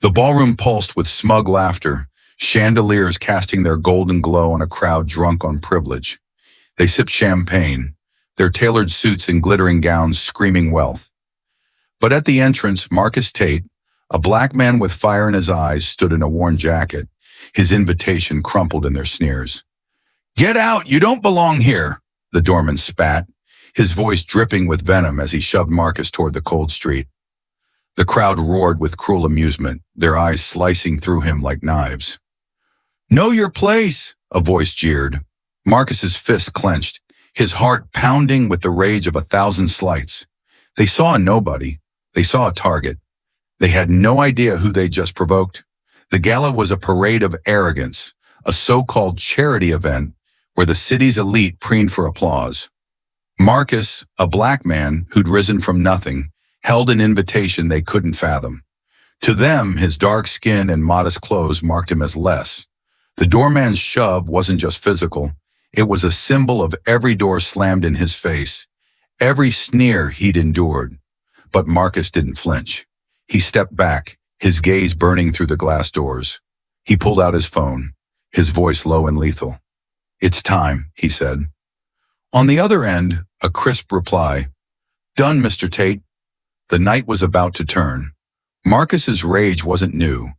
The ballroom pulsed with smug laughter, chandeliers casting their golden glow on a crowd drunk on privilege. They sipped champagne, their tailored suits and glittering gowns screaming wealth. But at the entrance, Marcus Tate, a black man with fire in his eyes, stood in a worn jacket, his invitation crumpled in their sneers. "Get out! You don't belong here!" the doorman spat, his voice dripping with venom as he shoved Marcus toward the cold street. The crowd roared with cruel amusement, their eyes slicing through him like knives. "Know your place!" a voice jeered. Marcus's fists clenched, his heart pounding with the rage of 1,000 slights. They saw a nobody. They saw a target. They had no idea who they just provoked. The gala was a parade of arrogance, a so-called charity event where the city's elite preened for applause. Marcus, a black man who'd risen from nothing, held an invitation they couldn't fathom. To them, his dark skin and modest clothes marked him as less. The doorman's shove wasn't just physical. It was a symbol of every door slammed in his face, every sneer he'd endured. But Marcus didn't flinch. He stepped back, his gaze burning through the glass doors. He pulled out his phone, his voice low and lethal. "It's time," he said. On the other end, a crisp reply. "Done, Mr. Tate." The night was about to turn. Marcus's rage wasn't new.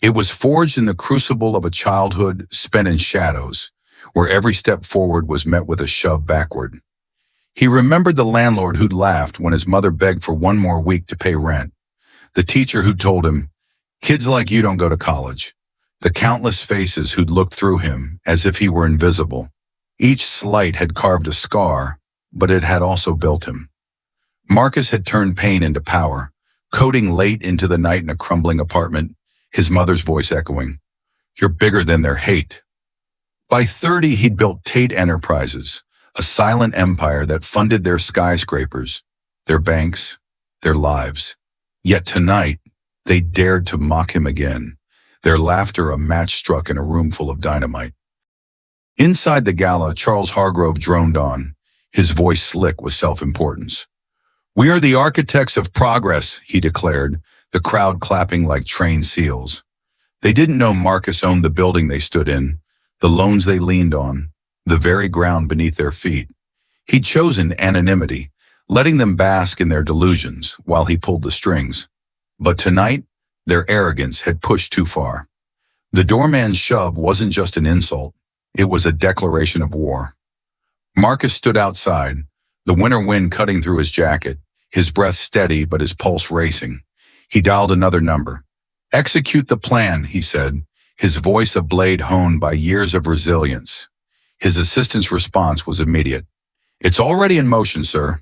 It was forged in the crucible of a childhood spent in shadows, where every step forward was met with a shove backward. He remembered the landlord who'd laughed when his mother begged for one more week to pay rent, the teacher who'd told him, "Kids like you don't go to college," the countless faces who'd looked through him as if he were invisible. Each slight had carved a scar, but it had also built him. Marcus had turned pain into power, coding late into the night in a crumbling apartment, his mother's voice echoing, "You're bigger than their hate." By 30, he'd built Tate Enterprises, a silent empire that funded their skyscrapers, their banks, their lives. Yet tonight, they dared to mock him again, their laughter a match struck in a room full of dynamite. Inside the gala, Charles Hargrove droned on, his voice slick with self-importance. "We are the architects of progress," he declared, the crowd clapping like trained seals. They didn't know Marcus owned the building they stood in, the loans they leaned on, the very ground beneath their feet. He'd chosen anonymity, letting them bask in their delusions while he pulled the strings. But tonight, their arrogance had pushed too far. The doorman's shove wasn't just an insult, it was a declaration of war. Marcus stood outside, the winter wind cutting through his jacket, his breath steady but his pulse racing. He dialed another number. "Execute the plan," he said, his voice a blade honed by years of resilience. His assistant's response was immediate. "It's already in motion, sir."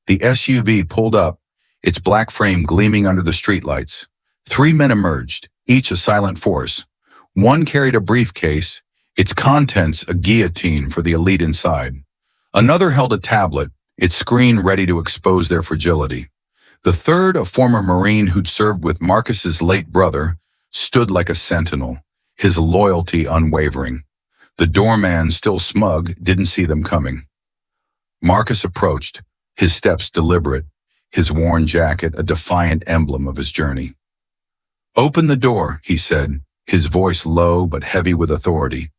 The SUV pulled up, its black frame gleaming under the streetlights. 3 men emerged, each a silent force. One carried a briefcase, its contents a guillotine for the elite inside. Another held a tablet, its screen ready to expose their fragility. The third, a former Marine who'd served with Marcus's late brother, stood like a sentinel, his loyalty unwavering. The doorman, still smug, didn't see them coming. Marcus approached, his steps deliberate, his worn jacket a defiant emblem of his journey. "Open the door," he said, his voice low but heavy with authority.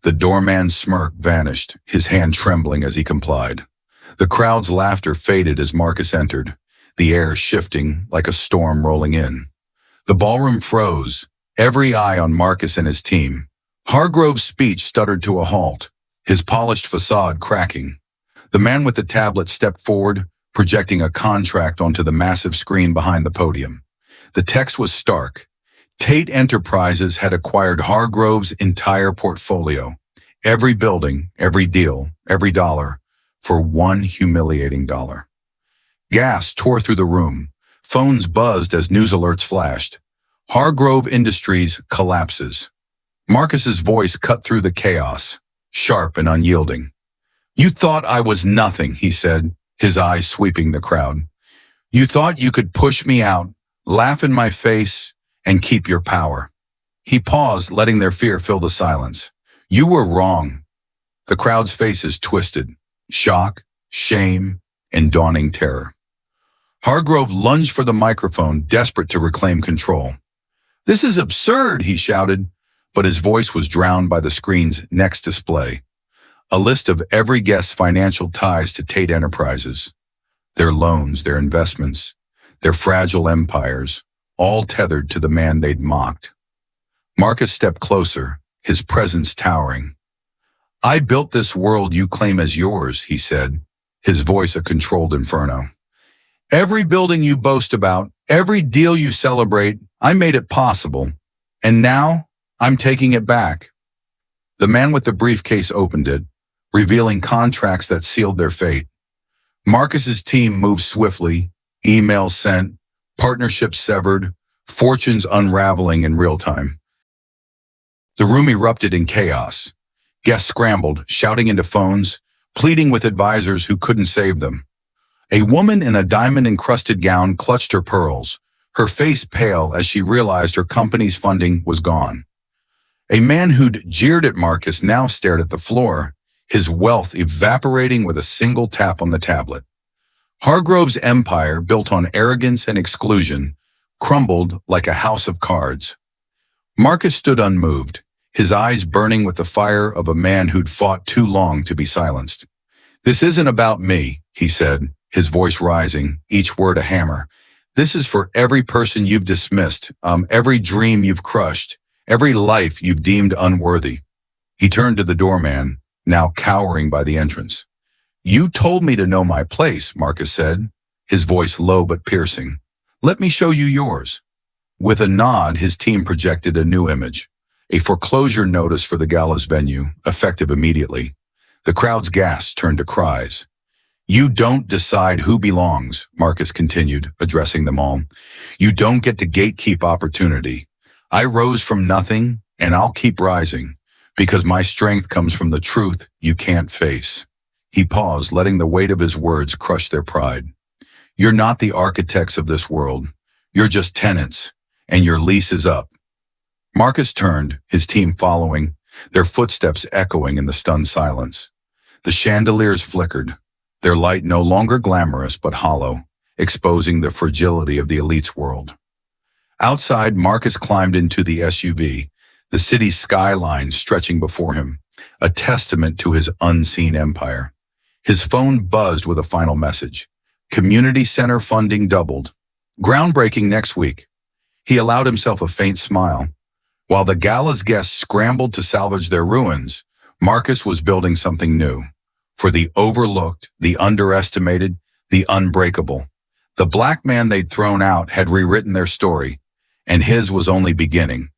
The doorman's smirk vanished, his hand trembling as he complied. The crowd's laughter faded as Marcus entered, the air shifting like a storm rolling in. The ballroom froze, every eye on Marcus and his team. Hargrove's speech stuttered to a halt, his polished facade cracking. The man with the tablet stepped forward, projecting a contract onto the massive screen behind the podium. The text was stark. Tate Enterprises had acquired Hargrove's entire portfolio, every building, every deal, every dollar, for one humiliating dollar. Gas tore through the room. Phones buzzed as news alerts flashed. Hargrove Industries collapses. Marcus's voice cut through the chaos, sharp and unyielding. "You thought I was nothing," he said, his eyes sweeping the crowd. "You thought you could push me out, laugh in my face, and keep your power." He paused, letting their fear fill the silence. "You were wrong." The crowd's faces twisted, shock, shame, and dawning terror. Hargrove lunged for the microphone, desperate to reclaim control. "This is absurd," he shouted, but his voice was drowned by the screen's next display. A list of every guest's financial ties to Tate Enterprises. Their loans, their investments, their fragile empires, all tethered to the man they'd mocked. Marcus stepped closer, his presence towering. "I built this world you claim as yours," he said, his voice a controlled inferno. "Every building you boast about, every deal you celebrate, I made it possible. And now, I'm taking it back." The man with the briefcase opened it, revealing contracts that sealed their fate. Marcus's team moved swiftly, emails sent, partnerships severed, fortunes unraveling in real time. The room erupted in chaos. Guests scrambled, shouting into phones, pleading with advisors who couldn't save them. A woman in a diamond-encrusted gown clutched her pearls, her face pale as she realized her company's funding was gone. A man who'd jeered at Marcus now stared at the floor, his wealth evaporating with a single tap on the tablet. Hargrove's empire, built on arrogance and exclusion, crumbled like a house of cards. Marcus stood unmoved, his eyes burning with the fire of a man who'd fought too long to be silenced. "This isn't about me," he said, his voice rising, each word a hammer. "This is for every person you've dismissed, every dream you've crushed, every life you've deemed unworthy." He turned to the doorman, now cowering by the entrance. "You told me to know my place," Marcus said, his voice low but piercing. "Let me show you yours." With a nod, his team projected a new image, a foreclosure notice for the Gala's venue, effective immediately. The crowd's gasps turned to cries. "You don't decide who belongs," Marcus continued, addressing them all. "You don't get to gatekeep opportunity. I rose from nothing, and I'll keep rising, because my strength comes from the truth you can't face." He paused, letting the weight of his words crush their pride. "You're not the architects of this world. You're just tenants, and your lease is up." Marcus turned, his team following, their footsteps echoing in the stunned silence. The chandeliers flickered, their light no longer glamorous but hollow, exposing the fragility of the elite's world. Outside, Marcus climbed into the SUV, the city's skyline stretching before him, a testament to his unseen empire. His phone buzzed with a final message. Community center funding doubled. Groundbreaking next week. He allowed himself a faint smile. While the Gala's guests scrambled to salvage their ruins, Marcus was building something new. For the overlooked, the underestimated, the unbreakable. The black man they'd thrown out had rewritten their story, and his was only beginning.